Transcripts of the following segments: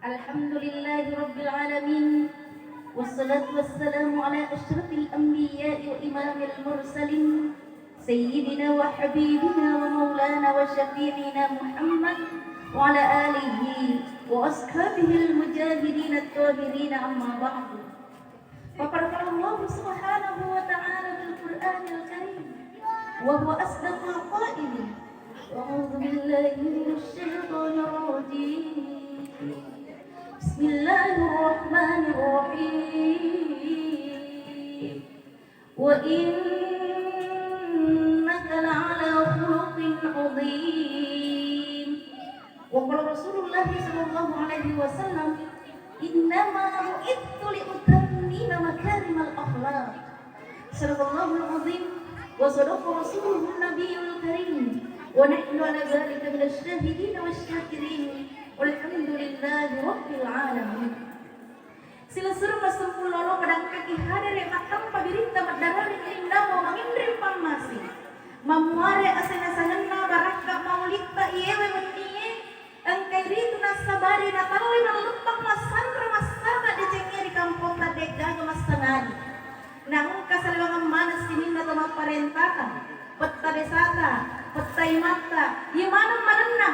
Alhamdulillahi Rabbil Alamin. Wassalatu wassalamu ala ashrafil anbiya'i wa imamil mursalin Sayyidina wa habibina wa maulana wa syafi'ina Muhammad wa ala alihi wa ashabihil mujahidin at-tahirin amma ba'du. Faqala Allah subhanahu wa ta'ala bil Qur'anil Karim wa huwa asdaqul qa'ilin. A'udzu billahi minasy syaithanir rajim. Bismillahirrahmanirrahim. Wa innaka la'ala khuluqin 'adzim. Wa qala Rasulullah sallallahu alaihi wasallam, "Innama bu'ithtu li'utammima makarimal akhlaq." Sadaqallahul 'adzim wa sadaqa rasuluhun nabiyul karim. Wa nahnu 'ala dzalika minasy syahidin wasyakirin. Walhamdulillahi Rabbil Alamin. Sila suruh masempulolo pedang kaki hadir yang matang pabirita madarani indah mau mangindri pamasi mamuare asena sangenna baraka maulita iewe mennie engkai ritu nasabari natali nalempang masandra masana dicengeri kampung tadega masanadi nang kasalewangan manas sini na tama parentata petta desata petta imata imana manenna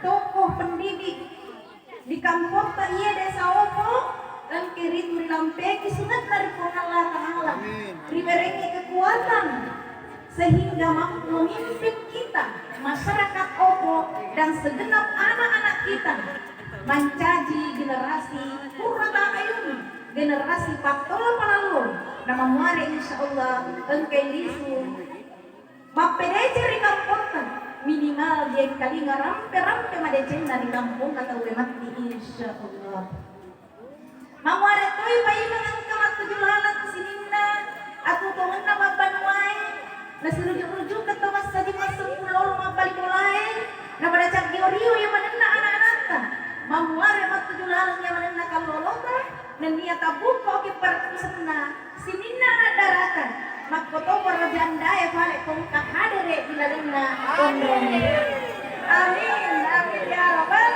tokoh pendidik di kampung tak iya desa opo dan kiri turi lampeki sunat dari Allah Ta'ala diberengi kekuatan sehingga mampu memimpin kita masyarakat opo dan segenap anak-anak kita mencaji generasi kurata ayun generasi patol palalur nama muare insyaallah engkai lisu mapedece di kampung minimal dia kali ngarampe-rampe madecen dari kampung atau mati insyaallah. Mamare toy bayi mangangkamat tujulalan sininda atau tongna mabanwai nasirujuk-rujuk ke Thomas tadi masuk pulau mabalik mulai na pada cak diorio yang manenna anak-anakta mamare mat tujulalan yang manenna kalolota dan dia tabuko ke perkusenna sininna daratan makoto perjalanan daya balik kongkak hadere bilalina kondong. Amin, amin ya rabbal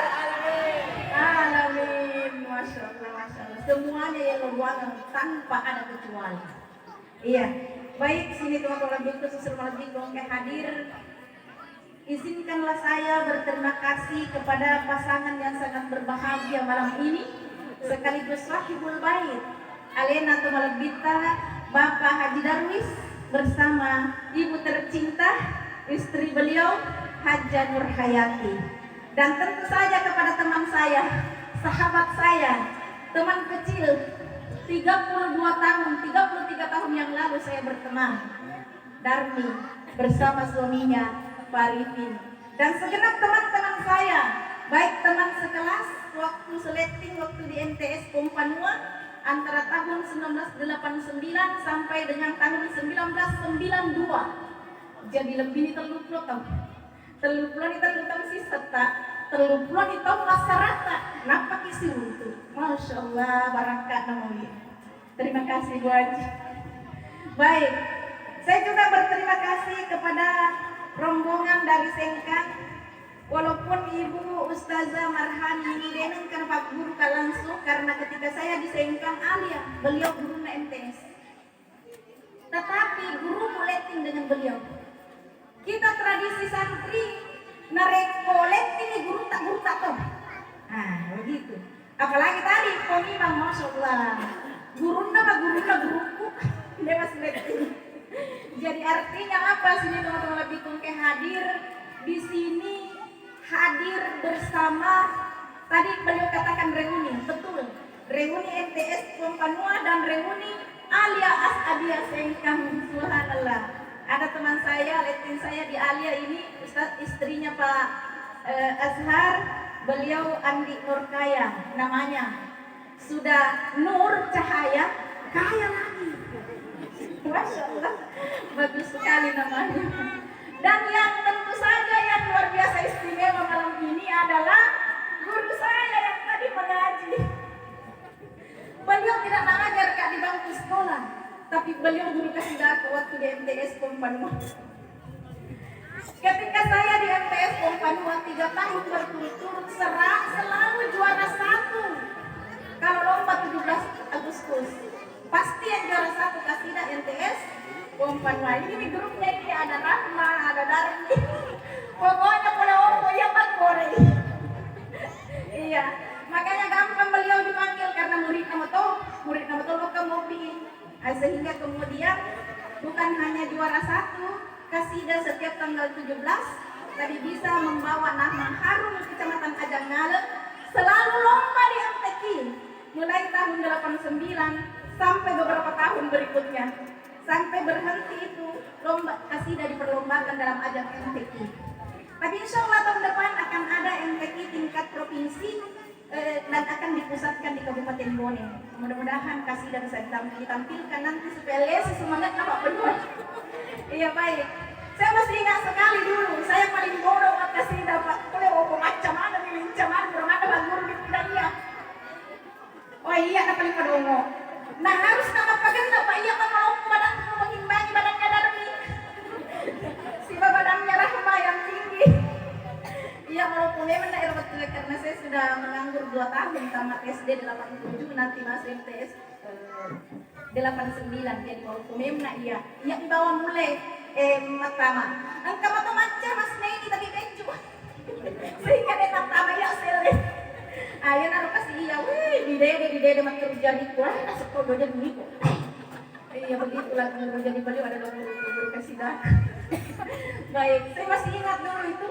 alamin. Masya Allah. Semuanya yang berwarna tanpa ada kecuali. Iya, baik sini teman-teman bintu susur malam bingung hadir. Izinkanlah saya berterima kasih kepada pasangan yang sangat berbahagia malam ini sekaligus sahibul bait. Alena Tumalam Bita Bapak Haji Darwis bersama ibu tercinta istri beliau Haja Nur Hayati, dan tentu saja kepada teman saya, sahabat saya, teman kecil 32 tahun, 33 tahun yang lalu saya berteman Darmi bersama suaminya Pak Arifin, dan segenap teman-teman saya, baik teman sekelas waktu seleting waktu di MTS Kompanua antara tahun 1989 sampai dengan tahun 1992. Jadi lebih terlupa tau. Terlupa ni terlupa si serta terlupa ni tau masyarakat. Napa kisi untuk? Masya Allah, barakat namanya. Terima kasih Bu Haji. Baik, saya juga berterima kasih kepada rombongan dari Sengkang. Walaupun Ibu Ustazah Marhani ini deneng kan Pak Guru langsung karena ketika saya di Sengkang alia, beliau guru MTS. Tetapi guru muleting dengan beliau. Kita tradisi santri narekoleting guru tak toh. Nah, begitu. Apalagi tadi kami Bang Masya Allah. Guruku dewas leting. Jadi artinya apa sini teman-teman lebih ke hadir di sini. Hadir bersama tadi beliau katakan reuni, betul reuni MTS Kompanua dan reuni Alia Asadia Sengkang. Subhanallah, ada teman saya, letin saya di Alia ini Ustaz istrinya Pak Azhar, beliau Andi Nur Kaya namanya, sudah Nur Cahaya Kaya lagi. Masya Allah, bagus sekali namanya. Dan yang tentu saja yang luar biasa istimewa malam ini adalah guru saya yang tadi mengaji. Beliau tidak mengajar Kak di bangku sekolah, tapi beliau guru kasih data waktu di MTS Kompanua. Ketika saya di MTS Kompanua 3 tahun berturut-turut selalu juara 1 Iya, makanya gampang beliau dipanggil karena murid nama to ke mobil. Sehingga kemudian bukan hanya juara 1 kasidah setiap tanggal 17, tapi bisa membawa nama harum Kecamatan Ajang Ngale, selalu lomba di MTQ mulai tahun 89 sampai beberapa tahun berikutnya, sampai berhenti itu lomba kasidah diperlombakan dalam ajang MTQ. Tapi insya Allah tahun depan akan ada MTQ tingkat provinsi dan akan dipusatkan di Kabupaten Bone. Mudah-mudahan kasidah bisa ditampilkan nanti supaya lesi semangat Pak Pendua. Iya baik. Saya masih ingat sekali dulu, saya paling bodoh buat kasidah Pak. Kalau macam mana nih, macam mana bermata Pak Guru di iya. Oh iya, ada paling padongo. Nah harus nama paganda Pak, iya Pak mau badan mengimbangi badannya Darmi. Si badannya Rahma yang tinggi. Iya walaupun memang daerah betul karena saya sudah menganggur 2 tahun tamat SD 87 nanti masuk MTS 89 jadi walaupun memang iya dibawa mulai matama angka macam mas Neni tapi bencu sehingga dia matama ya sele ayah naruh kasih iya wih di dede matur jadi kuah sekolah jadi dulu iya begitulah guru jadi beliau ada guru kasidah. Baik saya masih ingat dulu itu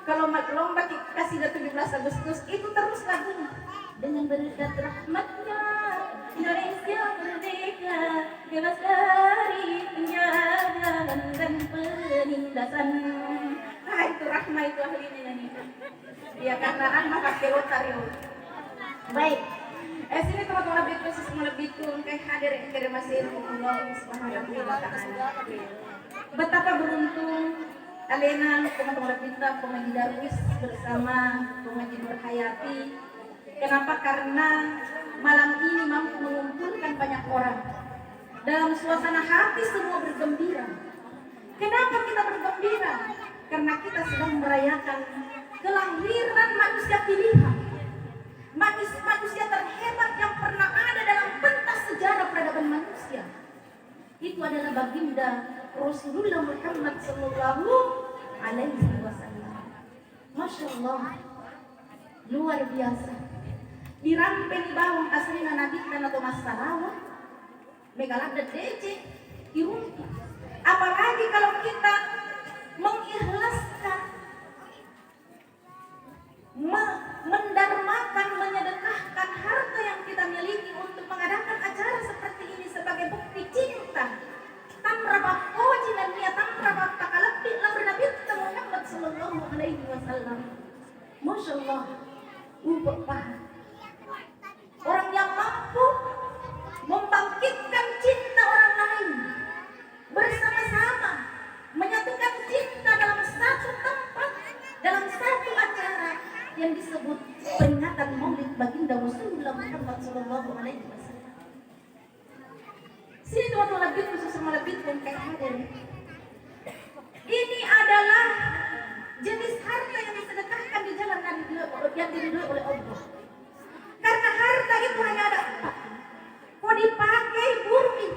kalau lomba kasidah 17 Agustus itu terus lagunya dengan berkat rahmatnya Indonesia merdeka bebas dari penjajahan dan penindasan. Nah itu Rahma itu ahlinya nyanyi. Ya karena Rahma pakai lotario. Baik. Sini teman-teman lebih khusus lebih kayak hadir yang masih Allah Subhanahu wa taala. Betapa beruntung Alena teman-teman kita pengaji Darwis bersama pengaji Nurhayati. Kenapa? Karena malam ini mampu mengumpulkan banyak orang dalam suasana hati semua bergembira. Kenapa kita bergembira? Karena kita sedang merayakan kelahiran manusia pilihan, manusia terhebat yang pernah ada dalam pentas sejarah peradaban manusia. Itu adalah baginda Rasulullah Muhammad sallallahu alaihi wasallam. Masya Allah, luar biasa. Dirampin bawang aslinya Nabi dan atau masalah, megalak dan DC, irunti. Apalagi kalau kita mengikhlaskan, mendarmakan, menyedekahkan harta yang kita miliki untuk mengadakan acara seperti ini sebagai bukti cinta. Tamrabak dan niat tamrabak takalabdi lamr Nabi Muhammad sallallahu alaihi wasallam. Masya Allah, orang yang mampu membangkitkan cinta orang lain bersama-sama, menyatukan cinta dalam satu tempat, dalam satu acara yang disebut peringatan Maulid baginda Rasulullah Muhammad sallallahu alaihi wasallam. Sini teman-teman lebih khusus lebih kayak hadir. Ini adalah jenis harta yang disedekahkan di jalan yang diridhoi oleh Allah. Karena harta itu hanya ada 4. Kau dipakai bumi,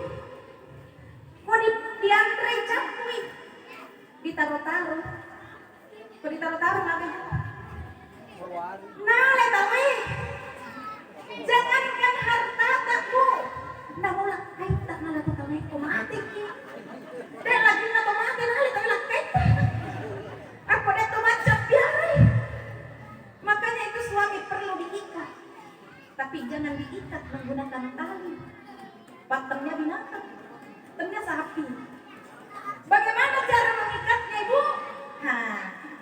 kau diantre capui, ditaruh-taruh, kau ditaruh-taruh lagi. Nah, letawe, jangankan harta takku, nak mulak kait tak malah tahu kau mati. Dan lagi nak mati lagi tak malah kait. Aku dah tu macam biar. Makanya itu suami perlu diikat. Tapi jangan diikat menggunakan tali. Patemnya binatang, patemnya sapi. Bagaimana cara mengikatnya, Ibu?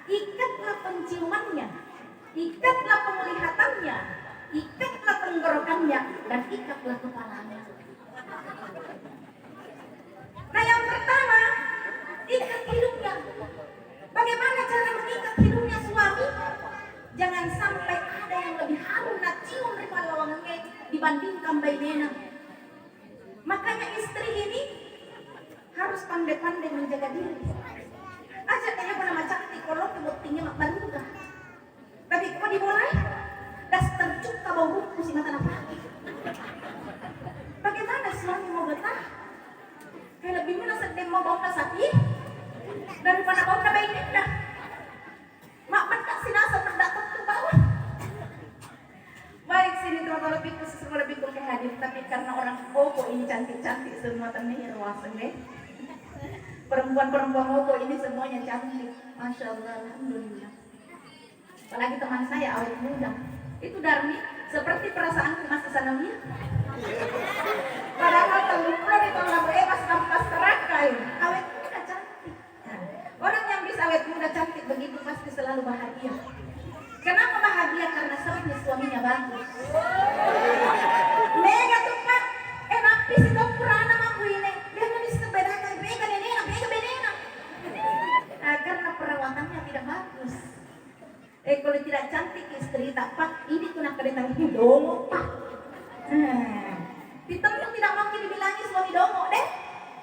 Ikatlah penciumannya, ikatlah penglihatannya, ikatlah tenggorokannya, dan ikatlah kepalanya. Nah yang pertama, ikat hidungnya. Bagaimana cara mengikat hidungnya suami? Jangan sampai ada yang lebih harum nak cium daripada lawangannya dibandingkan bainena. Makanya istri ini harus pandai-pandai menjaga diri. Aja kayaknya pernah macam kalau kebuktinya mak baruga. Tapi kok dimulai das tercuk bau rumput si mata apa? Bagaimana suami mau betah? Kayak lebih mana sedang mau bau sapi daripada bau bainena. Mak bedak sinasa bedak tuh bawah. ini cantik-cantik semua temennya luasan deh. Perempuan-perempuan Ogo ini semuanya cantik. Masya Allah, alhamdulillah. Apalagi teman saya awet muda. Itu Darmi seperti perasaanku masih sanawiyah. Padahal telur itu lagu pas nampak terakai. Awet muda cantik. Nah, orang yang bisa awet muda cantik begitu pasti selalu bahagia. Kenapa bahagia? Karena sering suaminya bagus. Mega tuh Pak. Napis itu purana mampu ini. Dia nulis kebedakan mega nenena, mega benena. Karena perawatannya tidak bagus. Kalau tidak cantik istri tak Pak, ini kena kedetan dongo Pak. Ditemu tidak mungkin dibilangi suami dongo deh.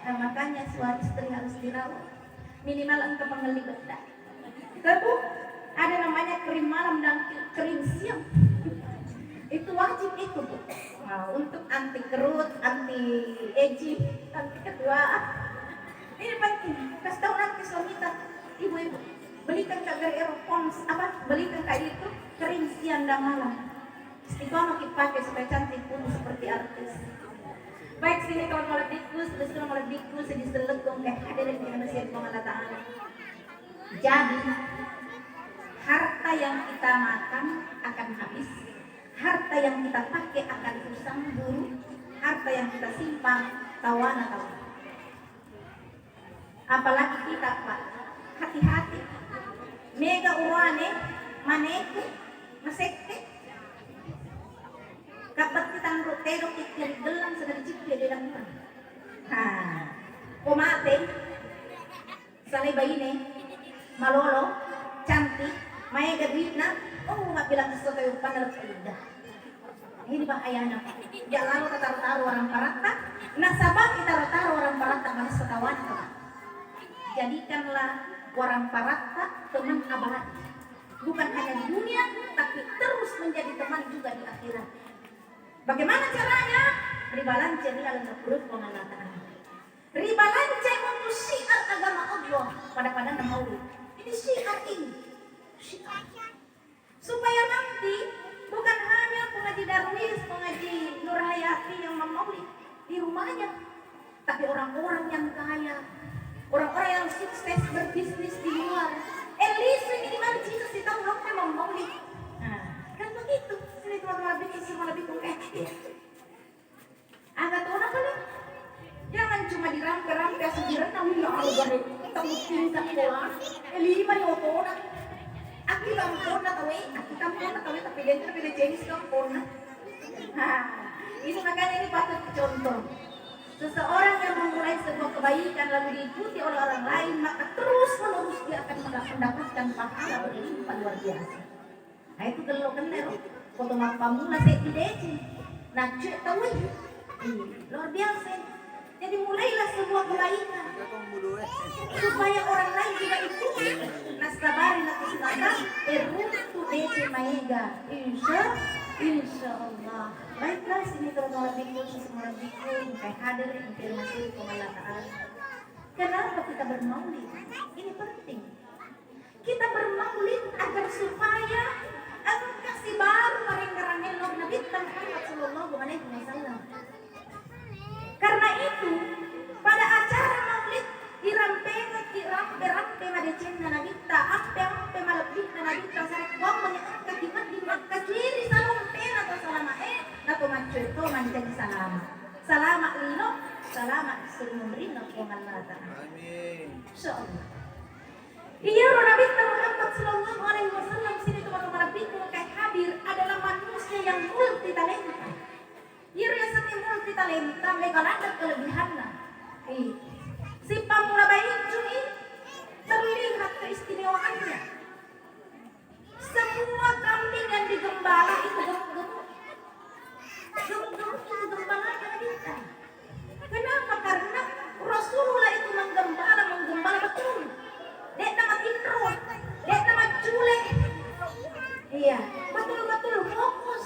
Nah, makanya suami istri harus dirawat. Minimal engkau mengelih bedak. Tahu? Ada namanya krim malam dan krim siang. Itu wajib itu Bu. Nah, untuk anti kerut, anti aging, anti ketuaan. Ini penting. Kasih tahu nanti suami kita, ibu-ibu, belikan kak earphones, belikan kak itu krim siang dan malam. Istiqomah kita pakai supaya cantik pun seperti artis. Baik sini kawan malam dikus, terus malam dikus, sedih selekong, hadirin di Indonesia Allah Ta'ala. Jadi harta yang kita makan akan habis, harta yang kita pakai akan usang buruk, harta yang kita simpan tawana. Apalagi kita Pak, hati-hati. Mega uwane, maneku, masekte. Kapat kita ngerutero kikiri gelang sedang dicipta di dalam. Kumate, salay bayi malolo, cantik, maya gadwitna, nggak bilang sesuatu yang panel keindah. Ini bahayanya. Ya lalu taruh orang parata, nasabah kita taruh orang parata manis sekawan. Jadikanlah orang parata teman abadi. Bukan hanya di dunia, tapi terus menjadi teman juga di akhirat. Bagaimana caranya? Riba lance di dalam huruf pengalatan. Riba lance untuk syiar agama Allah pada Maulid. Ini syiar ini. Syiar. Supaya nanti bukan hanya pengaji Darwis, pengaji Nur Hayati yang memaulid di rumahnya, tapi orang-orang yang kaya, orang-orang yang sukses berbisnis di luar. Elis ini mana Jesus di tahun lalu memang memaulid. Kan begitu. Sini teman-teman bikin semua lebih agak tahu apa nih? Jangan cuma dirampe-rampe sendirian, namun ya Allah tahu tingkat pola. Lima di opona. Aku kampona tahu tapi dia jenis kampona. Ini makanya ini patut contoh. Seseorang yang memulai sebuah kebaikan lalu diikuti oleh orang lain, maka terus-menerus dia akan mendapatkan pahala berlimpah luar biasa. Nah itu kalau kenal, foto pamula saya tidak nah cek tahu luar biasa. Jadi mulailah sebuah kebaikan supaya orang lain juga ikuti. Nasabari nanti sekarang berutu dece maega. Insya Allah. Baiklah sini teman-teman biku semua biku kayak hadir informasi Allah Ta'ala. Kenapa kita bermaulid? Ini penting. Kita bermaulid agar supaya kasih baru maring-maring Nabi Muhammad Sallallahu Alaihi Wasallam. Karena itu pada acara maulid dirampe madecen na nagita ampe malapit na nagita sa kwang manyang kakimat di magkakiri sa lumpena to salama na tumancho ito manjag salama lino salama sumumrin na pangalata. Amin. Insyaallah. Iya Nabi Muhammad Sallallahu Alaihi Wasallam sini teman-teman Nabi kay hadir adalah manusia yang multi talenta. Iya rasanya multi talenta, mereka ada kelebihannya. Si Pamula Bayicu ini terlihat keistimewaannya. Semua kambing yang digembala itu gemuk-gemuk. Gemuk-gemuk itu gembalanya kita. Kenapa? Karena Rasulullah itu menggembala betul. Dia nama intro, dia nama cule. Iya, betul-betul fokus.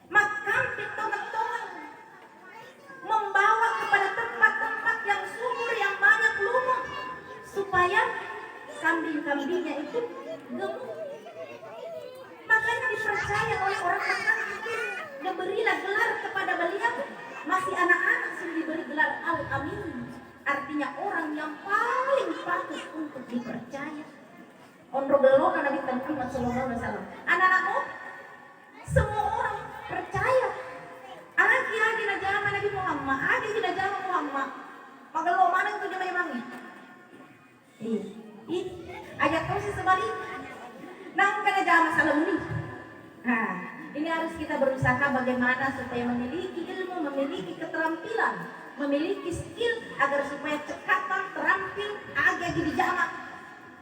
Makam pitongan-tongan membawa kepada tempat-tempat yang subur, yang banyak lumut, supaya kambing-kambingnya itu gemuk. Makanya dipercaya oleh orang-orang itu, diberilah gelar kepada beliau masih anak-anak sudah diberi gelar Al-Amin. Artinya orang yang paling patut untuk dipercaya. Onrobelo Nabi Muhammad SAW. Anak-anakmu, semua orang percaya. Agi na zaman Nabi Muhammad, agi na zaman Muhammad. Magalo mana itu dia mangi. Ayat kau sih sebalik. Nang kana zaman salam ni. Nah, ini harus kita berusaha bagaimana supaya memiliki ilmu, memiliki keterampilan, memiliki skill agar supaya cekatan, terampil, agak di jamak,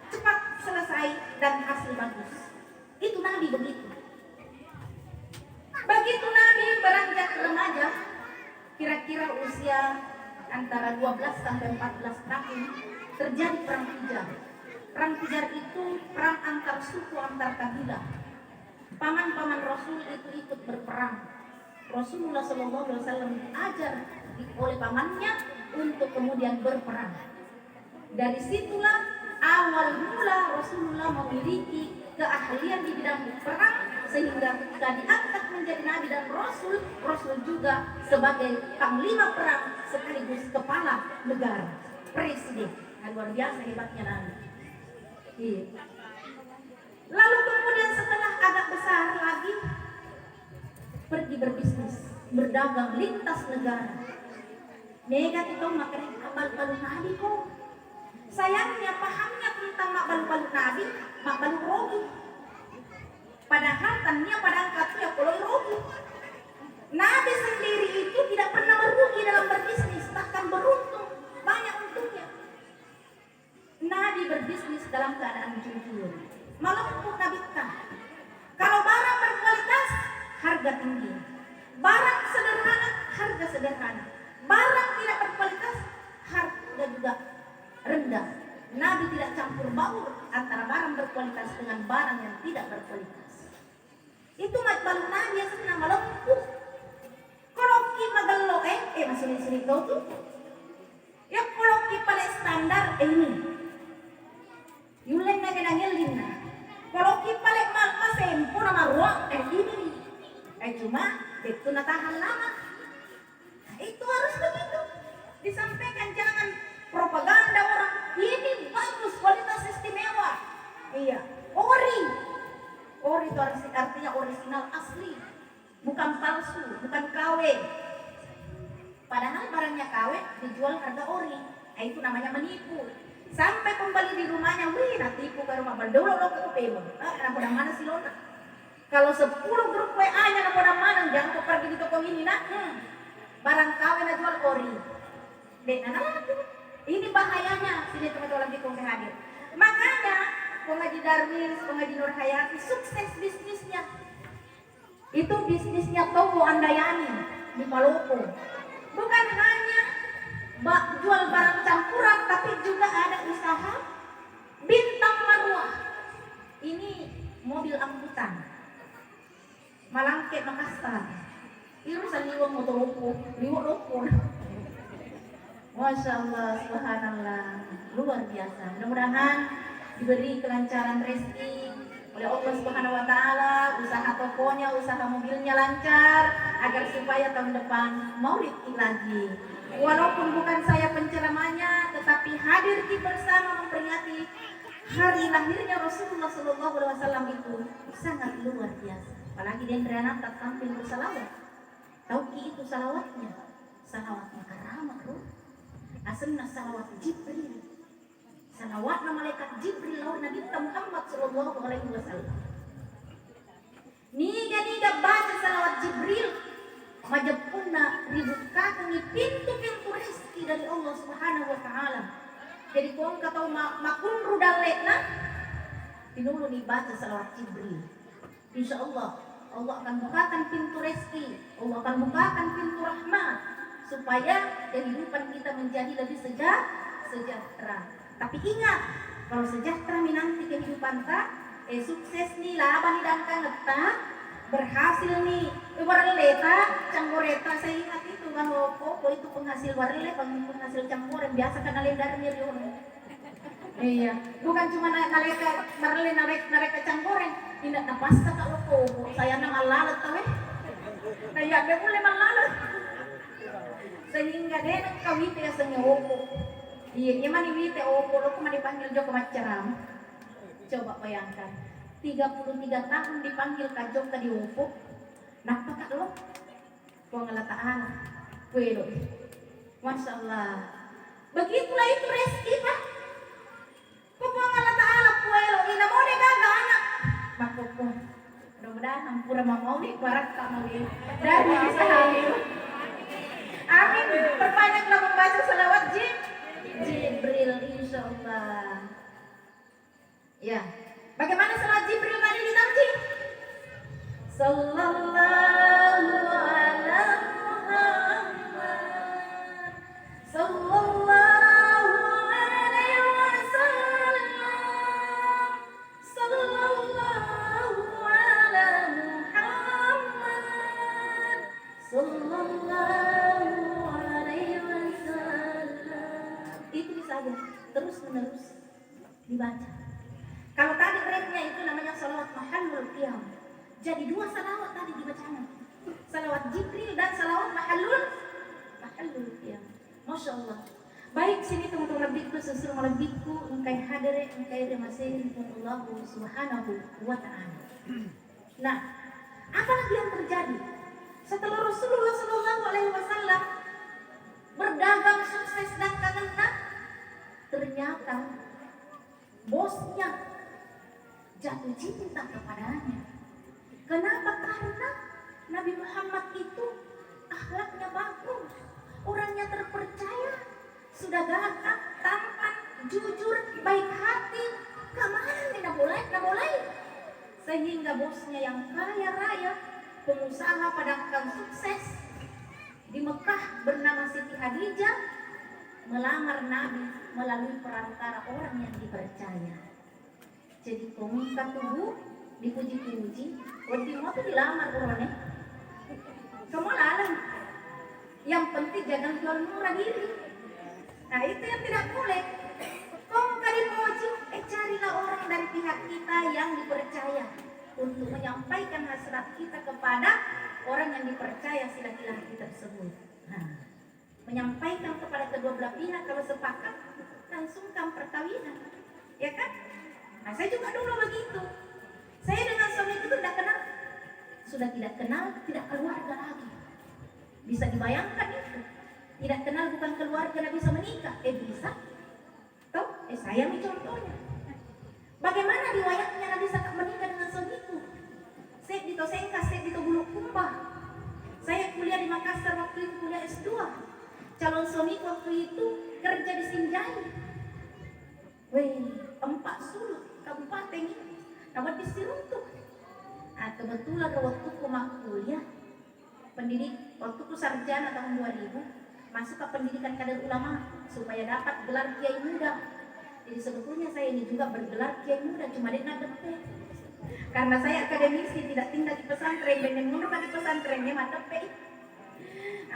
cepat selesai dan hasil bagus. Itu Nabi begitu. Begitu Nabi beranjak remaja, kira-kira usia antara 12 sampai 14 tahun, terjadi perang Fijar. Perang Fijar itu perang antar suku, antar kabilah. Paman-paman Rasul itu ikut berperang. Rasulullah SAW diajar oleh pamannya untuk kemudian berperang. Dari situlah awal mula Rasulullah memiliki keahlian di bidang perang, sehingga ketika diangkat menjadi Nabi dan Rasul, Rasul juga sebagai panglima perang sekaligus kepala negara, presiden. Luar biasa hebatnya Nabi. Iya. Lalu kemudian setelah agak besar lagi, pergi berbisnis, berdagang lintas negara. Mega itu makan balu-balu Nabi kok. Sayangnya pahamnya tentang mak balu-balu Nabi, mak balu rogi. Padahal tanya pada angkatnya ya kalau rogi. Nabi sendiri itu tidak pernah merugi dalam berbisnis, bahkan beruntung, banyak untungnya. Nabi berbisnis dalam keadaan jujur. Melemput Nabi tak. Kalau barang berkualitas, harga tinggi. Barang sederhana, harga sederhana. Barang tidak berkualitas, harga juga rendah. Nabi tidak campur baur antara barang berkualitas dengan barang yang tidak berkualitas. Itu matbal Nabi yang senang melemput. Kalau kita magalo masih di sini kau tuh. Ya kalau kita paling standar ini. Yulen na kinangilin na. Kalau kita paling masempo na maruang ini. Cuma itu natahan lama. Itu harus begitu. Disampaikan jangan propaganda orang. Ini bagus, kualitas istimewa. Iya, ori. Ori itu artinya original asli. Bukan palsu, bukan KW. Padahal barangnya KW dijual harga ori. Itu namanya menipu. Sampai kembali di rumahnya, wih, natipu ke rumah berdolo lo ke kupemo. Nampak mana si Lona? Kalau 10 grup WA-nya nampak mana, jangan kau pergi di toko ini nak. Barang KW na jual ori. Dek, ini bahayanya. Sini teman-teman lagi kau hadir. Makanya pengaji Darwis, pengaji Nur Hayati sukses bisnisnya. Itu bisnisnya toko Andayani di Palopo. Bukan hanya jual barang campuran, tapi juga ada usaha bintang marwah. Ini mobil angkutan Malangke Makassar. Iru saliwang motolopo, liwak lopo. Masya Allah, subhanallah, luar biasa. Mudah-mudahan diberi kelancaran rezeki oleh Allah Subhanahu wa taala, usaha tokonya, usaha mobilnya lancar agar supaya tahun depan maulid lagi. Walaupun bukan saya penceramahnya, tetapi hadir kita bersama memperingati hari lahirnya Rasulullah SAW itu sangat luar biasa. Apalagi di Andrianata tampil bersalawat. Tauki itu salawatnya, salawatnya karamah loh. Asalnya salawat Jibril. Salawatna malaikat Jibril lawan Nabi Muhammad SAW. Niga baca salawat Jibril, majapunna dibukakan pintu-pintu rezeki dari Allah Subhanahu wa taala. Jadi kau kata makun rudalekna, tinulu dibaca salawat Jibril. Insyaallah Allah akan bukakan pintu rezeki, Allah akan bukakan pintu rahmat supaya kehidupan kita menjadi lebih sejahtera. Tapi ingat, kalau sejahtera nanti kehidupan tak, sukses nih laban dan kaneta, berhasil nih, warleta, canggoreta. Saya ingat itu bahwa Koko itu penghasil warle, penghasil canggoren biasa karena lendar milion. Iya, bukan cuma nareka warle nareka canggoren, tidak napasa kalau Koko. Saya nang alalat tahu. Nah ya, dia boleh malalat. Sehingga dia nak kawite ya senya opo. Iya, mani wite opo lo kemana dipanggil Joko Maceram. Coba bayangkan, 33 tahun dipanggil kajong ka di opo. Nak pakat lo, pengelatahan, kue lo. Masya Allah. Begitulah itu rezeki Pak. Pengelatahan kue lo, ina mau deh gagal anak. Makoko. Mudah-mudahan hampura mau nih barat tak mau nih. Dari bisa hamil. Amin. Perbanyaklah membaca selawat Jibril insyaallah. Ya. Bagaimana selawat Jibril tadi ditarjih? Sallallahu ala Muhammad. Sallallahu alaihi wasallam. Sallallahu ala Muhammad. Sallallahu alaihi wasallam. Itu saja, terus menerus dibaca. Kalau tadi rednya itu namanya salawat mahallul qiyam. Jadi 2 salawat tadi dibacanya. Salawat Jibril dan salawat mahallul qiyam. Masya Allah. Baik sini teman-teman lebihku, sesuruh lebihku, engkai hadire, engkai remasih Allah subhanahu wa ta'ala. Nah, apa lagi yang terjadi? Setelah Rasulullah SAW berdagang sukses dan kagena, ternyata bosnya jatuh cinta kepadanya. Kenapa? Karena Nabi Muhammad itu akhlaknya bagus, orangnya terpercaya, sudah gagah, tampan, jujur, baik hati, kemana tidak boleh. Sehingga bosnya yang kaya raya, pengusaha padangkang sukses di Mekah bernama Siti Khadijah melamar Nabi melalui perantara orang yang dipercaya. Jadi komika tubuh dipuji-puji, waktu mau tuh dilamar orangnya. Kamu lalang. Yang penting jangan jual murah diri. Nah itu yang tidak boleh. Kamu kali puji, carilah orang dari pihak kita yang dipercaya untuk menyampaikan hasrat kita kepada orang yang dipercaya si laki-laki tersebut. Nah, menyampaikan kepada kedua belah pihak, kalau sepakat langsungkan perkawinan, ya kan? Nah, saya juga dulu begitu. Saya dengan suami itu tidak kenal, sudah tidak kenal, tidak keluarga lagi. Bisa dibayangkan itu. Tidak kenal bukan keluarga, tidak bisa menikah. Bisa. Tuh, saya nih contohnya. Bagaimana riwayatnya Nabi bisa menikah dengan suami itu? Saya di Tosengka, saya di Bulukumba. Saya kuliah di Makassar waktu itu, kuliah S2. Calon suami waktu itu kerja di Sinjai. Empat Sulu, kabupaten ini. Dapat disiruntuk. Nah, kebetulan waktu kuliah, pendidik, waktu ku sarjana tahun 2000, masuk ke pendidikan kader ulama supaya dapat gelar kiai muda. Jadi sebetulnya saya ini juga bergelar kiai muda, cuma dia ngadepe. Karena saya akademisi, tidak tinggal di pesantren, dan yang mundur di pesantrennya ngadepe.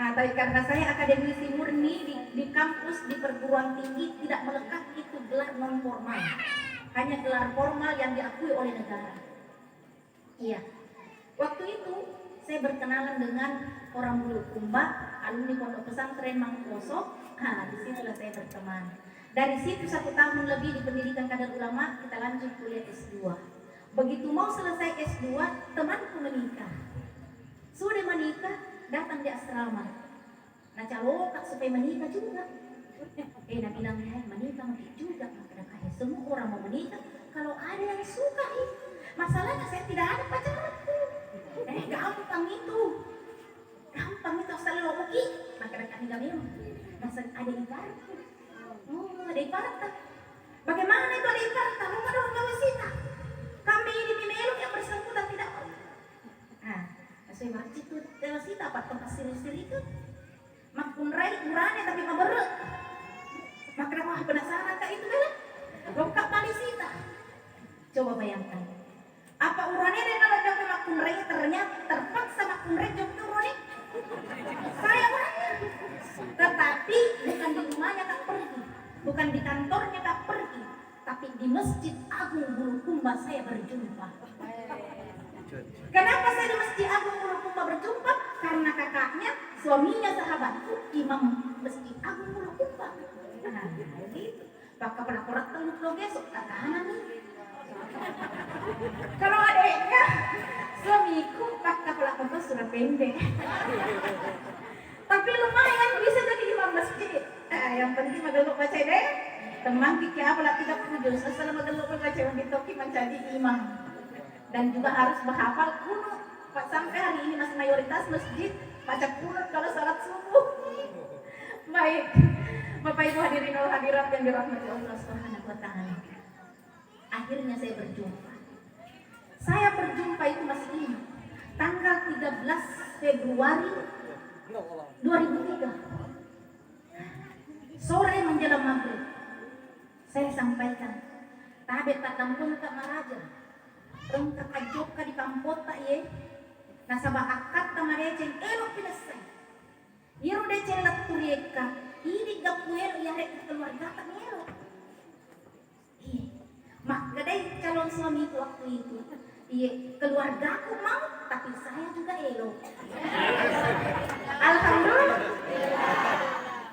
Nah, tapi karena saya akademisi murni di kampus, di perguruan tinggi, tidak melekat itu gelar non formal, hanya gelar formal yang diakui oleh negara. Iya, waktu itu saya berkenalan dengan orang Bulukumba, alumni pondok pesantren Mangkuoso. Nah, disitulah saya berteman. Dari situ 1 tahun lebih di pendidikan kader ulama, kita lanjut kuliah S2. Begitu mau selesai S2, temanku menikah. Sudah menikah, datang di asrama. Nah, calokan supaya menikah juga. Nah bilang, menikah juga. Maka semua orang mau menikah, kalau ada yang suka masalahnya saya tidak ada pacaranku. Gampang itu. Gampang itu asal lo oke. Maka kami memang. Masa ada ibarat. Ada ibarat tak? Bagaimana itu ada ibarat? Kamu ada orang gawasita. Kami ini Mimelo yang bersangkutan tidak mau. Nah, saya baca itu gawasita apa tempat siri-siri itu. Makunrai urane tapi maberek. Maka wah penasaran tak itu kan? Lengkap palisita. Coba bayangkan. Apa urane dia kalau jauh makunrai ternyata terpaksa makunrai jauh urane. Saya orangnya. Tetapi bukan di rumahnya tak pergi, bukan di kantornya tak pergi, tapi di Masjid Agung Bulukumba saya berjumpa. Kenapa saya di Masjid Agung Bulukumba berjumpa? Karena kakaknya suaminya sahabatku imam Masjid Agung Bulukumba. Nah, gitu. Baka pernah korak teluk lo besok tatanan nih. Kalau adeknya suamiku baka pernah kotak surat pendek. Tapi lumayan bisa jadi imam masjid. Yang penting magelok baca deh. Teman kiki apalah 30 asal magelok baca begitu ki menjadi imam. Dan juga harus menghafal kunut. Pak sampai hari ini masih mayoritas masjid baca kunut kalau salat subuh. Baik, Bapak Ibu hadirin wal hadirat yang dirahmati Allah Subhanahu wa taala. Akhirnya saya berjumpa. Saya berjumpa itu masih ingat. Tanggal 13 Februari 2003. Sore menjelang maghrib. Saya sampaikan, tabe tak tampun tak maraja. Rengka kajoka di kampota ye. Nasaba akad tamareceng elok pinasay. Yero deceng laturieka. Ini gapuelo yare keluarga tak elok. Iya. Mak gadai calon suami itu waktu itu. Iya, keluargaku mau, tapi saya juga elok. Alhamdulillah.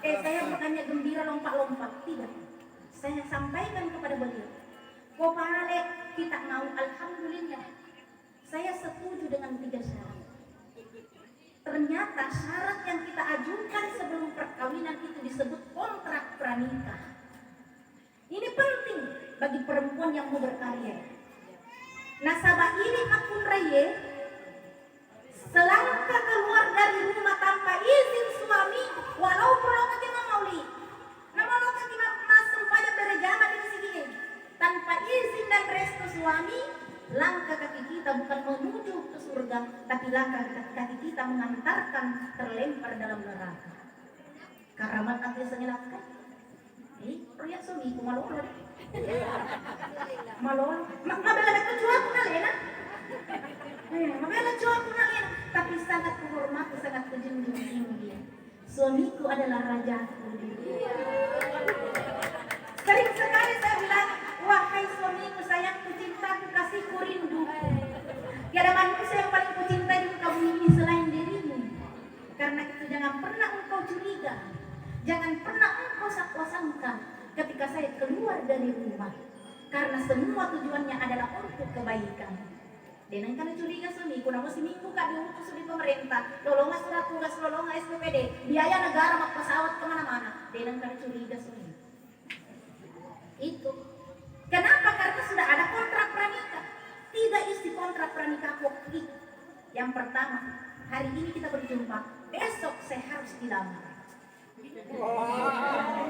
Saya bukannya gembira lompat-lompat, tidak. Saya sampaikan kepada beliau, Kopale kita mau alhamdulillah. Saya setuju dengan 3 syarat. Ternyata syarat yang kita ajukan sebelum perkawinan itu disebut kontrak pranikah. Ini penting bagi perempuan yang mau berkarya. Nasabah ini makun reye, selangkah keluar dari rumah tanpa izin suami, walau pulau kaki mauli, namun lo kaki masuk pada berjama di sini, tanpa izin dan restu suami, langkah kaki kita bukan menuju ke surga, tapi langkah kaki kita mengantarkan terlempar dalam neraka. Karamat nanti sengelakkan. Proyek suamiku malolo deh. Malolo. Mabela kecuali nalena. Mabela kecuali nalena. Tapi sangat kuhormati, sangat kujunjung tinggi. Suamiku adalah rajaku. Sering sekali saya bilang, wahai suamiku sayangku, cintaku, kasihku, rinduku. Tiada manusia yang paling kucintai di muka bumi ini selain dirimu. Karena itu jangan pernah engkau curiga. Jangan pernah engkau sangka ketika saya keluar dari rumah. Karena semua tujuannya adalah untuk kebaikan. Dan kalau curiga suamiku, namun seminggu kak diutus di pemerintah, lolongan surat tugas, lolongan SPPD, biaya negara mak pesawat kemana-mana. Dan kalau curiga suami. Itu. Kenapa? Karena sudah ada kontrak pranikah. 3 isi kontrak pranikah waktu itu. Yang pertama, hari ini kita berjumpa, besok saya harus dilamar.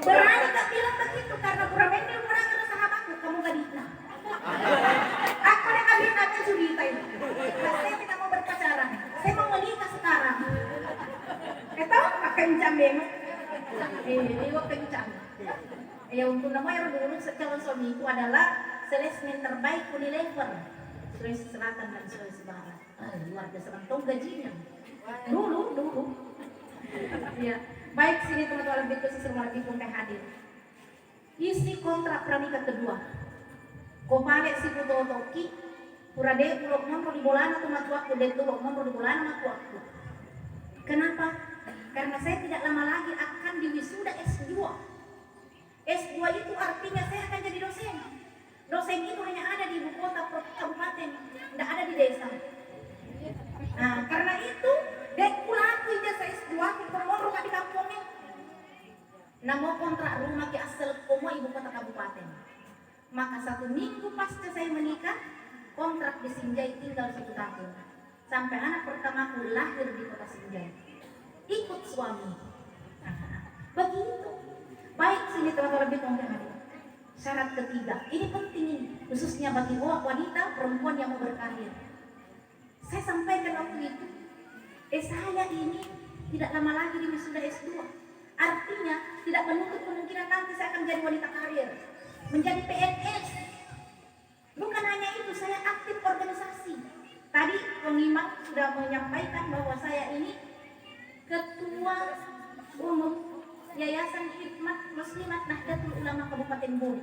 Berani tak bilang begitu karena pura-pura orang itu sahabatku, kamu gak nikah. Aku yang kawin aja cerita itu. Saya tidak mau berpacaran, saya mau menikah sekarang. Tahu apa kencang memang? Ini kencang. Ya untuk namanya dulu calon suamiku adalah salesman terbaik Unilever Sulawesi Selatan dan Sulawesi Barat. Luar biasa mantap gajinya. Dulu. Ya. Baik sini teman-teman lebih khusus semua lebih pun hadir. Isi kontrak pranikah kedua. Kopare si puto toki, purade pulok monro di bolana tu matuaku dan tulok monro di bolana matuaku. Kenapa? Karena saya tidak lama lagi akan diwisuda S2. S2 itu artinya saya akan jadi dosen. Dosen itu hanya ada di ibu kota kabupaten, tidak ada di desa. Nah, karena itu dek pulaku ijazah S2 di Komoro di kampungnya. Namo kontrak rumah ke asal Komo ibu kota kabupaten. Maka 1 minggu pasca saya menikah, kontrak di Sinjai tinggal 1 tahun. Sampai anak pertamaku lahir di kota Sinjai. Ikut suami. Begitu. Baik sini teman-teman lebih komplain. Syarat ketiga, ini penting ini, khususnya bagi wanita perempuan yang mau berkarir. Saya sampaikan waktu itu, saya ini tidak lama lagi di wisuda S2. Artinya tidak menutup kemungkinan nanti saya akan menjadi wanita karir, menjadi PNS. Bukan hanya itu, saya aktif organisasi. Tadi Pengimak sudah menyampaikan bahwa saya ini ketua umum Yayasan Hikmat Muslimat Nahdlatul Ulama Kabupaten Bone.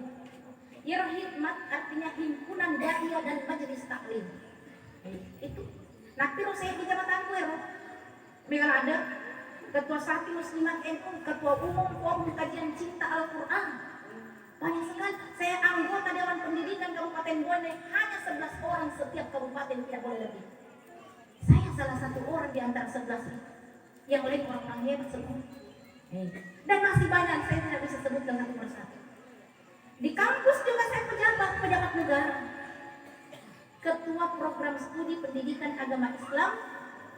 Hikmat artinya himpunan da'iyah dan majelis taklim. Itu. Nah, terus saya di jabatan gue, Megal ada ketua Sapi Muslimat NU, ketua umum Forum Kajian Cinta Al-Quran. Banyak sekali. Saya anggota Dewan Pendidikan Kabupaten Bone, hanya 11 orang setiap kabupaten, tidak boleh lebih. Saya salah satu orang di antara 11 itu. Yang lain orang-orang hebat semua. Dan masih banyak, saya tidak bisa sebutkan satu persatu. Di kampus juga saya pejabat negara. Ketua program studi pendidikan agama Islam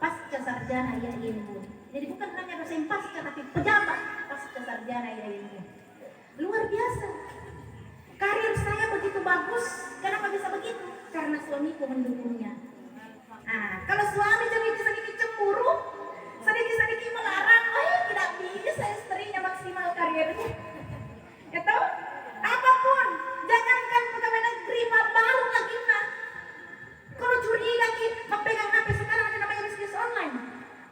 pasca sarjana IAIN. Jadi bukan hanya dosen pasca, tapi pejabat pasca sarjana IAIN. Luar biasa. Karir saya begitu bagus. Kenapa bisa begitu? Karena suamiku mendukungnya. Nah, kalau suami sedikit cemburu, sedikit melarang, tidak bisa istrinya maksimal karirnya. Itu apapun, jangankan pegawai negeri, baru lagi nah. Kalau curi lagi, memegang HP sekarang ada namanya bisnis online.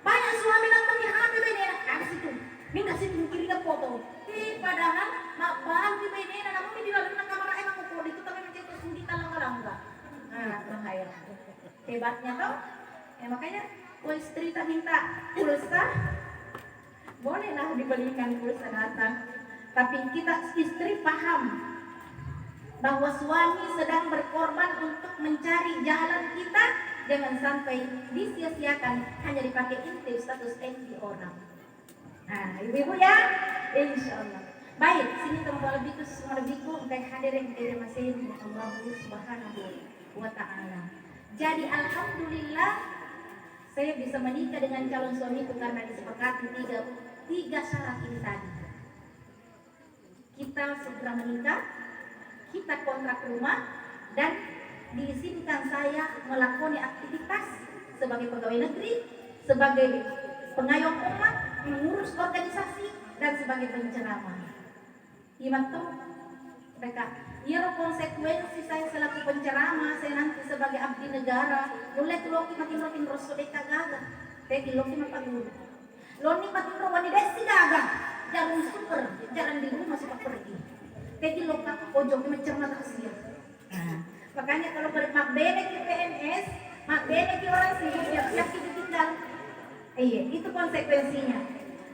Banyak suami nonton di HP benena, habis itu, minta situ kirim foto. Padahal mak bang di benena, namun di dalam kamar emang ukur itu tapi mencet sudi talang enggak. Nah, bahaya. Hebatnya toh, ya makanya, istri tak minta pulsa, bolehlah dibelikan pulsa datang. Tapi kita istri paham bahwa suami sedang berkorban untuk mencari jalan kita, jangan sampai disia-siakan hanya dipakai intip status FB orang. Nah, ibu-ibu ya, insyaallah. Baik, sini teman-teman lebihku kayak hadirin dari masih Allah Subhanahu wa taala. Jadi alhamdulillah saya bisa menikah dengan calon suamiku karena disepakati tiga syarat ini tadi. Kita segera menikah, kita kontrak rumah, dan diizinkan saya melakoni aktivitas sebagai pegawai negeri, sebagai pengayom umat, mengurus organisasi, dan sebagai penceramah. Gimana tuh? Mereka, ya konsekuensi saya selaku penceramah, saya nanti sebagai abdi negara, mulai tuloki makin rosodeka gaga, tegi loki mapagulu, loni makin rawani desi gaga, jalan super, jalan di rumah suka pergi, tegi loka pojok mencermat kasihan. Nah, makanya kalau berbeda ke PNS, beda ke orang sibuk siap-siap ditinggal. Iya, itu konsekuensinya.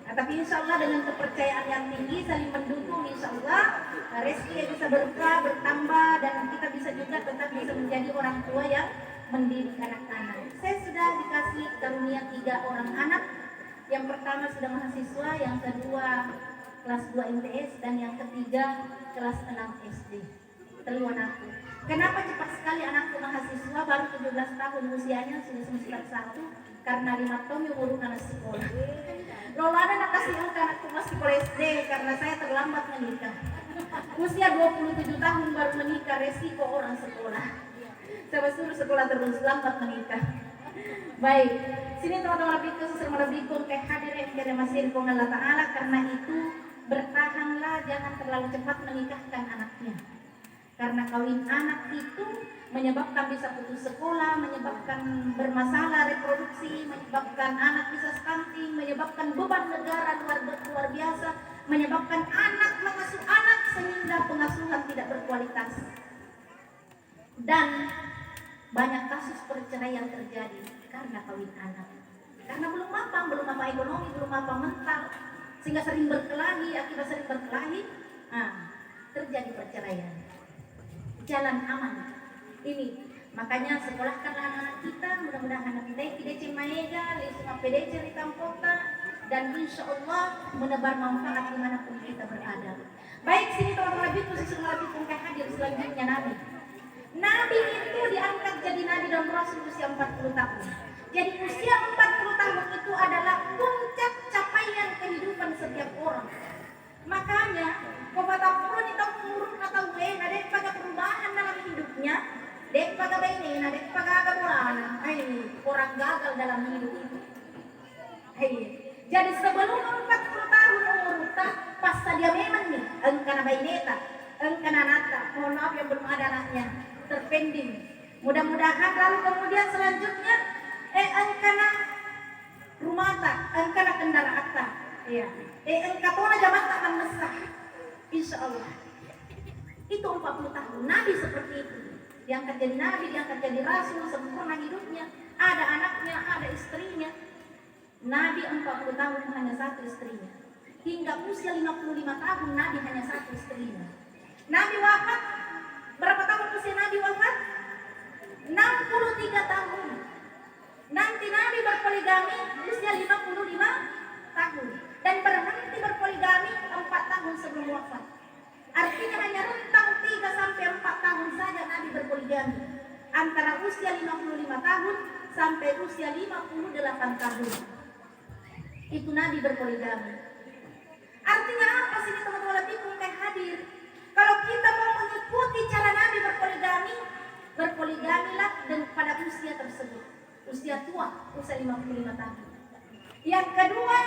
Nah, tapi insya Allah dengan kepercayaan yang tinggi, saling mendukung, insya Allah rezeki bisa berkah, bertambah, dan kita bisa juga tetap bisa menjadi orang tua yang mendidik anak-anak. Saya sudah dikasih karunia 3 orang anak. Yang pertama sudah mahasiswa, yang kedua kelas 2 MTS, dan yang ketiga kelas 6 SD. Terluan aku. Kenapa cepat sekali anakku mahasiswa, baru 17 tahun usianya, sudah semester 1, karena 5 tahun umur anak sekolah. Lalu ada nak kasih anakku masih sekolah SD karena saya terlambat menikah. Usia 27 tahun baru menikah, resiko orang sekolah. Saya suruh sekolah terus, lambat menikah. Baik, sini teman-teman lebihku, sesama lebihku, kayak hadirin dari masjid Allah Ta'ala, karena itu bertahanlah, jangan terlalu cepat menikahkan anaknya. Karena kawin anak itu menyebabkan bisa putus sekolah, menyebabkan bermasalah reproduksi, menyebabkan anak bisa stunting, menyebabkan beban negara luar biasa, menyebabkan anak mengasuh anak sehingga pengasuhan tidak berkualitas. Dan banyak kasus perceraian terjadi karena kawin anak. Karena belum apa ekonomi, belum apa mental, sehingga sering berkelahi, akibat sering berkelahi, terjadi perceraian. Jalan aman ini, makanya sekolahkanlah anak kita, mudah-mudahan anak kita tidak cemaega, lisuma PDC di kota, dan insya Allah menebar manfaat dimanapun kita berada. Baik, sini teman-teman lebih khusus lebih hadir selanjutnya Nabi itu diangkat jadi Nabi dan Rasul usia 40 tahun. Jadi usia 40 tahun itu adalah puncak capaian kehidupan setiap orang. Makanya kepada pun itu muruk atau ada pada perubahan dalam hidupnya, dek pada ini, dek pada kemuliaan, orang gagal dalam hidup itu. Jadi sebelum 40 tahun umur pas dia memang nih, engkana baineta, engkana nata, mohon maaf yang belum ada anaknya, terpending. Mudah-mudahan lalu kemudian selanjutnya, engkana rumah tak, engkana kendaraan tak, iya. Engkatona jabat akan mesah, insya Allah. Itu 40 tahun, Nabi seperti itu. Diangkat jadi Nabi, diangkat jadi Rasul, sempurna hidupnya. Ada anaknya, ada istrinya. Nabi 40 tahun hanya satu istrinya. Hingga usia 55 tahun Nabi hanya satu istrinya. Nabi wafat, berapa tahun usia Nabi wafat? 63 tahun. Nanti Nabi berpoligami usia 55 tahun. Dan berhenti berpoligami 4 tahun sebelum wafat. Artinya hanya rentang 3 sampai 4 tahun saja Nabi berpoligami. Antara usia 55 tahun sampai usia 58 tahun. Itu Nabi berpoligami. Artinya apa sih teman-teman lebih mungkin hadir? Kalau kita mau mengikuti cara Nabi berpoligami, berpoligamilah dan pada usia tersebut. Usia tua, usia 55 tahun. Yang kedua,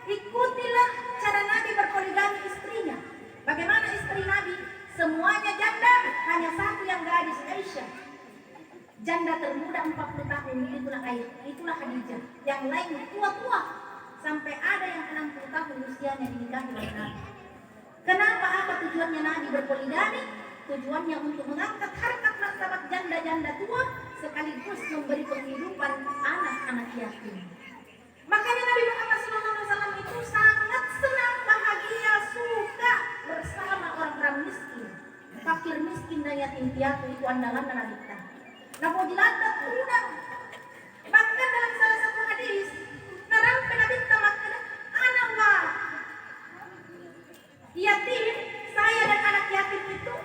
ikutilah cara Nabi berpoligami istrinya. Bagaimana istri Nabi? Semuanya janda, hanya satu yang gadis, Aisyah. Janda termuda 40 tahun, itulah Khadijah. Yang lain tua-tua, sampai ada yang 60 tahun usianya dinikahi oleh Nabi. Kenapa? Apa tujuannya Nabi berpoligami? Tujuannya untuk mengangkat harkat martabat janda-janda tua, sekaligus memberi penghidupan anak-anak yatim. Makanya Nabi Muhammad SAW itu sangat senang, bahagia, suka bersama orang-orang miskin. Fakir miskin dan yatim piatu itu andalan Nabi kita. Nah, mau dilandat udang. Bahkan dalam salah satu hadis, narampe Nabi kita makan anak wah. Yatim, saya dan anak yatim itu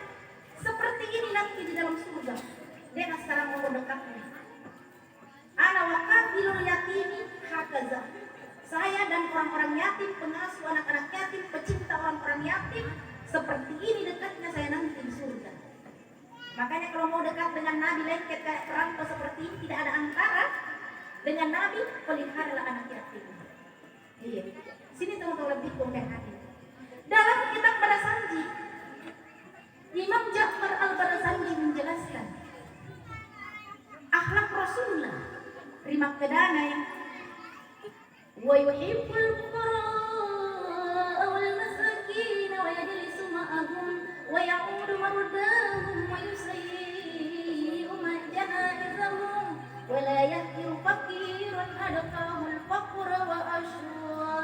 seperti ini nanti di dalam surga. Dia sekarang mau dekatnya. Ana wakafilul yatimi hakaza. Saya dan orang-orang yatim, pengasuh anak-anak yatim, pecinta orang-orang yatim, seperti ini dekatnya saya nanti di surga. Makanya kalau mau dekat dengan Nabi lengket kayak perantau seperti ini, tidak ada antara dengan Nabi, peliharalah anak yatim. Iya. Sini teman-teman lebih yang hadir. Dalam kitab Barasanji, Imam Ja'far al-Barasanji menjelaskan akhlak Rasulullah terima kedana yang wa yuhibbul fuqara wal masakin wa yajlisu ma'ahum wa ya'udu mardahum wa yusayyi'u janaizahum wa la yahqiru faqiran adqahul faqra wa ashwa.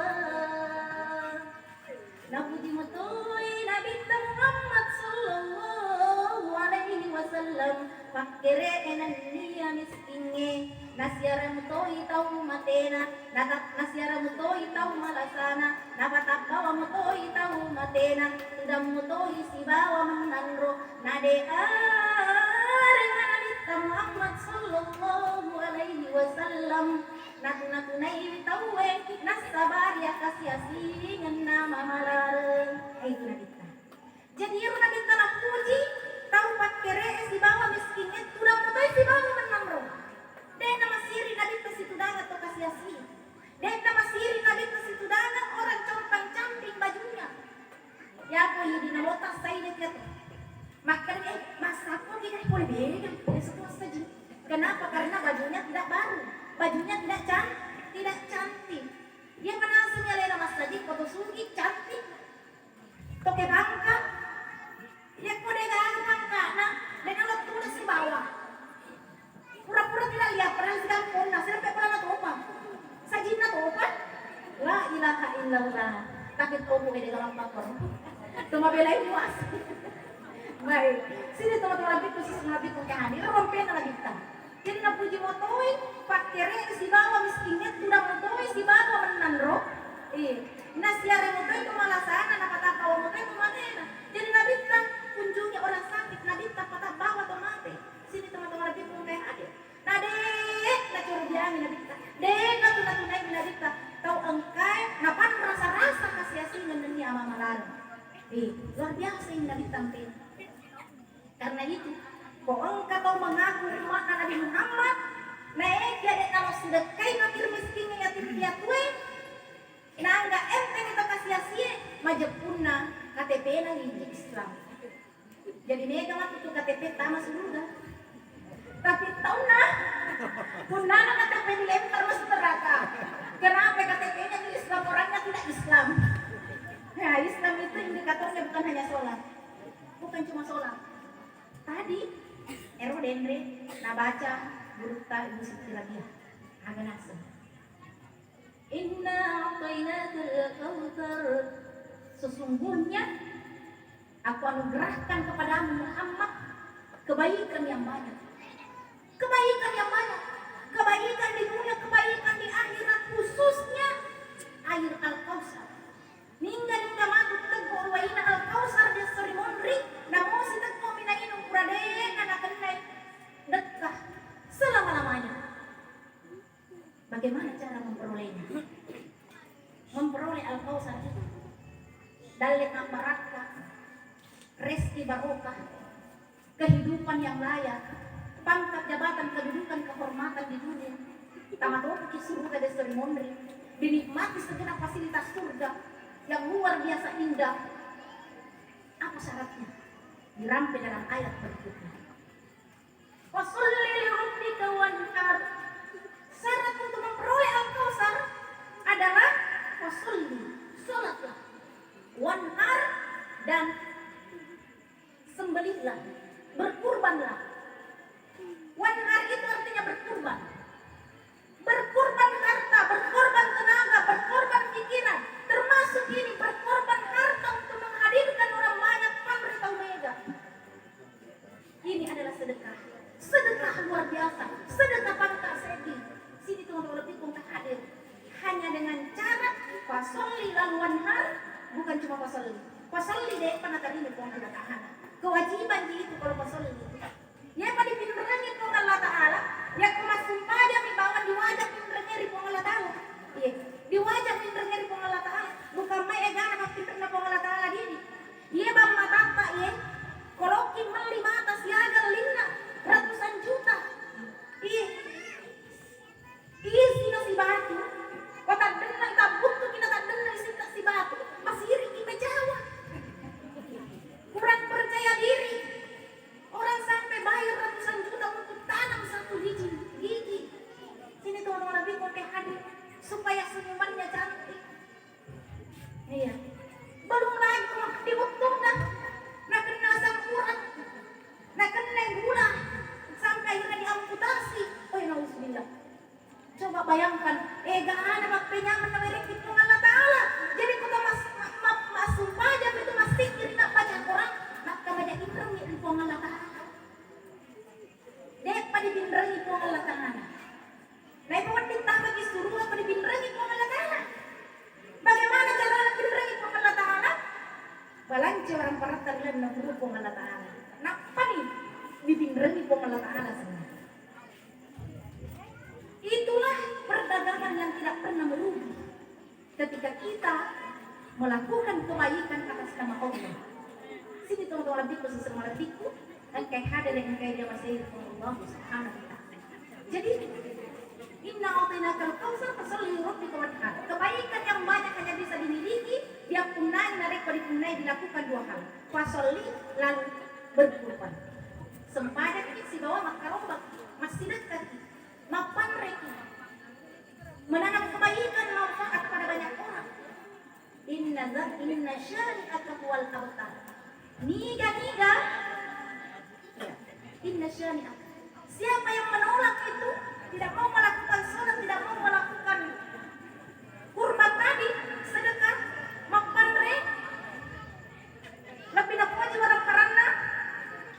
Nabi Nabi Muhammad sallallahu alaihi wasallam fakire enan niya miskinge nasyara mutoi tau matena nasyara mutoi tau malasana napatabawa mutoi tau matena sudah mutoi sibawa menandro nade arengan Nabi Muhammad sallallahu alaihi wasallam natu-natunai tawe nasabar ya kasih-kasih nama malareng itu Nabi. Jadi yang Nabi tanah puji tahu pat kere si bawa miskinnya sudah mutai si bawa menamro. Dan nama siri Nabi situ dangan atau kasih-kasih. Dan nama siri Nabi situ dangan orang compang-camping bajunya. Ya aku di nalotas saya dia tuh. Makanya masa aku tidak boleh beda sesuatu saja. Kenapa? Karena bajunya tidak baru. Bajunya tidak cantik. Dia menasinya lena mas tadi foto sugi cantik. Toke bangka. Ya kode bangka. Nah, dengan lo tulis di bawah. Pura-pura tidak lihat pernah sedang pun. Nah, sampai pernah topa. Sajina topa. La ilaha illallah. Takut topo di dalam pakor. Cuma belain puas. Baik. Sini teman-teman itu khusus nabi kok hadir. Rompen lagi kita. Jadi napuji motoi, pakere si bawa miskinnya sudah motoi si bawa menandro. Nasyara motoi itu malah sana, napatapa motoi itu mana? Jadi Nabi tak kunjungi orang sakit, Nabi tak patah bawa atau mati. Sini teman-teman Nabi pun kayak ada. Nah dek, nak curi biami Nabi tak. Dek, natu naik Nabi tak. Tahu engkai, napan rasa-rasa kasih-kasih dengan ama malar. Luar biasa ini Nabi tampil. Karena itu. Kau engkau tahu mengaku makna Nabi Muhammad, naik jadi kalau sedekah fakir miskin yatim piatu, nah enggak enteng itu kasih-kasih, majapuna KTP nang Islam. Jadi mereka mah itu KTP tamas surga. Tapi tahu nah, punna KTP dilempar masuk neraka. Kenapa KTP-nya di Islam orangnya tidak Islam? Nah Islam itu indikatornya bukan hanya sholat, bukan cuma sholat. Tadi Ero dendre, na baca, burukta, ibu siti lagi, agak nasa. Inna a'tainakal kautsar. Sesungguhnya aku anugerahkan kepadamu Muhammad kebaikan yang banyak. Kebaikan yang banyak. Kebaikan di dunia, kebaikan di akhirat, khususnya air Al-Kautsar. Ningga matu tegko waina Al-Kautsar di sori mondri, namo si tegko mina inung puraden anak kenai dekah selama-lamanya. Bagaimana cara memperolehnya? Memperoleh Al-Kautsar itu dalit barakah, rezeki barokah, kehidupan yang layak, pangkat jabatan, kedudukan, kehormatan di dunia. Tamat di surga di sori mondri, dinikmati segenap fasilitas surga yang luar biasa indah. Apa syaratnya? Dirampai dalam ayat berikutnya. Washolli li rabbika wanhar. Syarat untuk memperoleh Al-Kautsar adalah washolli, salatlah, wanhar, dan sembelihlah, berkurbanlah. Wanhar itu artinya berkurban. Berkurban harta, berkorban tenaga, berkorban pikiran, termasuk ini berkorban harta untuk menghadirkan orang banyak pamrih atau mega. Ini adalah sedekah. Sedekah luar biasa. Sedekah pangkat segi. Sini tuh lebih pun hadir. Hanya dengan cara fasholli lalu wanhar, bukan cuma fasholli. Fasholli deh pernah tadi nih pun ada tahan. Kewajiban itu kalau fasholli itu. Ya pada pinterannya pun Allah Ta'ala. Ya kumas sumpah dia membawa di wajah pinternya di pun Allah Ta'ala. Iya, di wajah pinternya di pun Allah Ta'ala. Bukan mai egana mas pinternya pun Allah Ta'ala diri. Iya bang matata ya. Koloki meli mata siaga lina ratusan juta. Iya. Iya sih si batu. Kota denang tak butuh kita tak denang si batu. Masih iri kita Jawa. Kurang percaya diri. Orang sampai bayar ratusan juta untuk tanam satu gigi. Sini teman-teman Nabi pakai hadir supaya senyumannya cantik. Iya. Belum lagi kalau dibutuhkan, nak kena asam urat, nak kena gula, sampai akhirnya diamputasi. Oh ya nauzubillah. Coba bayangkan, gak ada makanya menarik itu Allah Ta'ala. Jadi kita mas sumpah aja itu mas sikir nak baca Quran, nak kebaca ikrami itu Allah Ta'ala. Dek pada binrangi itu Allah Ta'ala. Naik buat ditambah disuruh pada binrangi itu Allah Ta'ala. Bagaimana cara binrangi itu Allah Ta'ala? Balanci orang parat terlihat nak guru itu Allah Ta'ala. Napa nih dibinrangi itu Allah Ta'ala semua. Itulah perdagangan yang tidak pernah merugi ketika kita melakukan kebaikan atas nama Allah. Sini teman-teman lebihku sesama lebihku dan kayak hadir dengan kayak dia masih Allah Subhanahu wa Ta'ala. Jadi inna a'tainakal kautsar fasholli li rabbika wanhar. Kebaikan yang banyak hanya bisa dimiliki, dia punai narik dipunai dilakukan dua hal. Fasholli lalu berkurban. Sempadan si bawah makarobak masih dekat. Mapan mereka menanam kebaikan manfaat pada banyak orang. Inna syari'aka huwal abtar. Niga ya. Inna syari'aka. Siapa yang menolak itu, tidak mau melakukan salat, tidak mau melakukan kurban tadi, sedekah, mapan mereka lebih nak wajib orang karena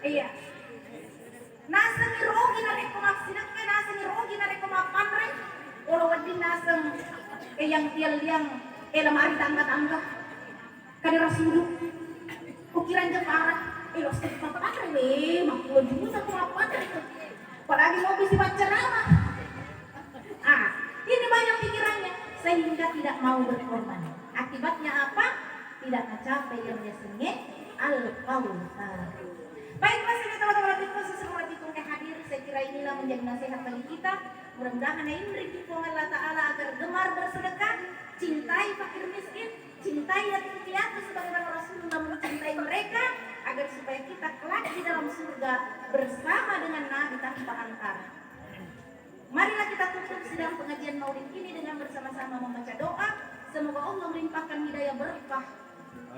iya. Nasa ni rogi na reko maksidak kay nasa ni rogi na reko mapanre olo wadin nasang yang tiang lamari tangga kada rasulu ukiran je parah los papanre we makulo juta ko mapanre padahal mau bisi baca nama ini banyak pikirannya sehingga tidak mau berkorban. Akibatnya apa? Tidak mencapai yang dia sengit Al-Kautsar. Baiklah sini teman-teman khusus semua ditunggu hadir. Saya kira inilah menjadi nasihat bagi kita. Mudah-mudahan ini dikong Allah Ta'ala agar gemar bersedekah, cintai fakir miskin, cintai yatim piatu sebagaimana Rasulullah mencintai mereka, agar supaya kita kelak di dalam surga bersama dengan Nabi tanpa antara. Marilah kita tutup sidang pengajian Maulid ini dengan bersama-sama membaca doa. Semoga Allah melimpahkan hidayah berkah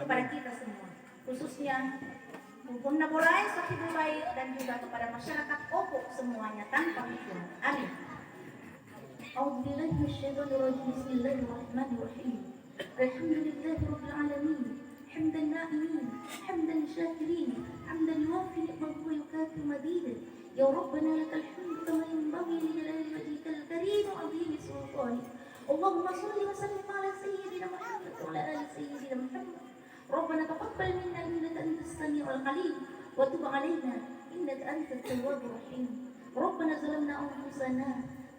kepada kita semua, khususnya Bunda Bolai, Sahibul Bait dan juga kepada masyarakat Opok semuanya tanpa kecuali. Amin. أعوذ بالله من الشيطان الرجيم. بسم الله الرحمن الرحيم. الحمد لله رب العالمين حمد النائمين حمد الشاكرين حمدا يوافي نعمه ويكافئ مزيدا. يا ربنا لك الحمد كما ينبغي لجلال وجهك الكريم وعظيم سلطانك. اللهم صل وسلم على سيدنا محمد وعلى آل سيدنا محمد. ربنا تقبل منا إنك أنت السميع العليم وتب علينا إنك أنت التواب الرحيم. ربنا ظلمنا أنفسنا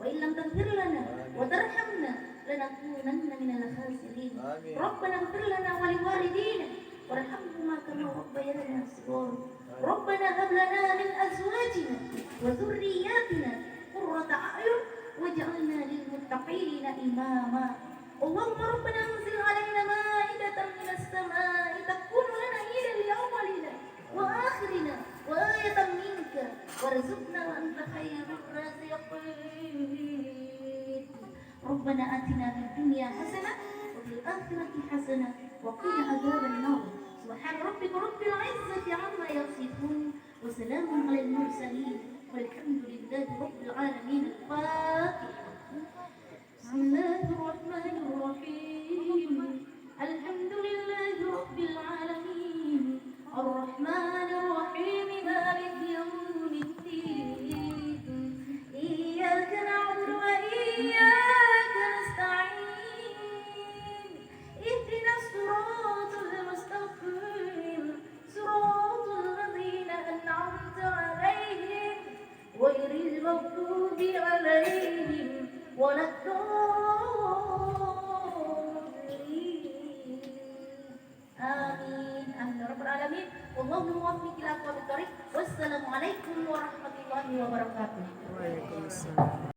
وإن لم تغفر لنا وترحمنا لنكونن من الخاسرين. ربنا اغفر لنا ولوالدينا وارحمهما كما ربيانا صغارا. ربنا هب لنا من أزواجنا وذرياتنا قرة أعين واجعلنا للمتقين إماما. اللهم ربنا انزل علينا مائدة من السماء تكون لنا عيدا لأولنا وآخرنا وآية منك وارزقنا وأنت خير الرازقين. ربنا آتنا في الدنيا حسنة وفي الآخرة حسنة وقنا عذاب النار. سبحان ربك رب العزة عما يصفون وسلام على المرسلين والحمد لله رب العالمين. الفاتحة. بسم الله الرحمن الرحيم. الحمد لله رب العالمين الرحمن الرحيم مالك يوم الدين. إياك نعبد وإياك نستعين. اهدنا الصراط المستقيم صراط الذين أنعمت عليهم غير المغضوب عليهم ولا الضالين. آمين آمين يا رب العالمين. والله موفق إلى أقوم الطريق. والسلام عليكم ورحمة الله وبركاته. Waalaikumsalam.